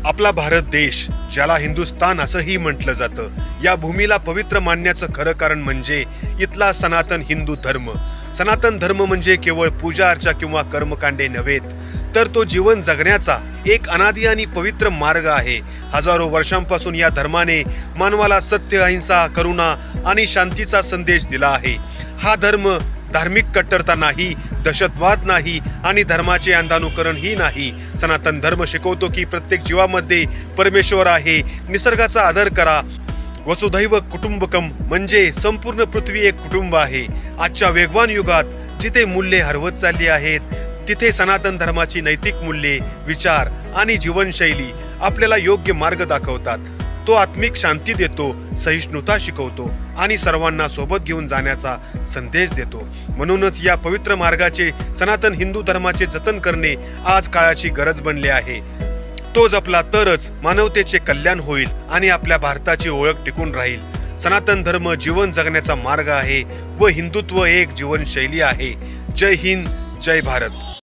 आपला भारत देश, ज्याला हिंदुस्तान असंही म्हटलं जातं, या भूमीला पवित्र मानण्याचं खरं कारण म्हणजे इथला सनातन हिंदू धर्म. सनातन धर्म म्हणजे केवळ पूजा अर्चा किंवा कर्मकांडे नव्हेत, तर तो जीवन जगण्याचा एक अनादी आणि पवित्र मार्ग आहे. हजारो वर्षांपासून या धर्माने मानवाला सत्य, अहिंसा, करुणा आणि शांतीचा संदेश दिला आहे. हा धर्म धार्मिक कट्टरता नाही, दहशतवाद नाही आणि धर्माचे अंधानुकरणही नाही. सनातन धर्म शिकवतो की प्रत्येक जीवामध्ये परमेश्वर आहे. निसर्गाचा आदर करा. वसुधैव कुटुंबकम म्हणजे संपूर्ण पृथ्वी एक कुटुंब आहे. आजच्या वेगवान युगात जिथे मूल्ये हरवत चालली आहेत, तिथे सनातन धर्माची नैतिक मूल्ये, विचार आणि जीवनशैली आपल्याला योग्य मार्ग दाखवतात. तो आत्मिक शांती देतो, सहिष्णुता शिकवतो आणि सर्वांना सोबत घेऊन जाण्याचा संदेश देतो. म्हणूनच या पवित्र मार्गाचे, सनातन हिंदू धर्माचे जतन करणे आज काळाची गरज बनले आहे. तो जपला तरच मानवतेचे कल्याण होईल आणि आपल्या भारताची ओळख टिकून राहील. सनातन धर्म जीवन जगण्याचा मार्ग आहे व हिंदुत्व एक जीवनशैली आहे. जय हिंद, जय भारत.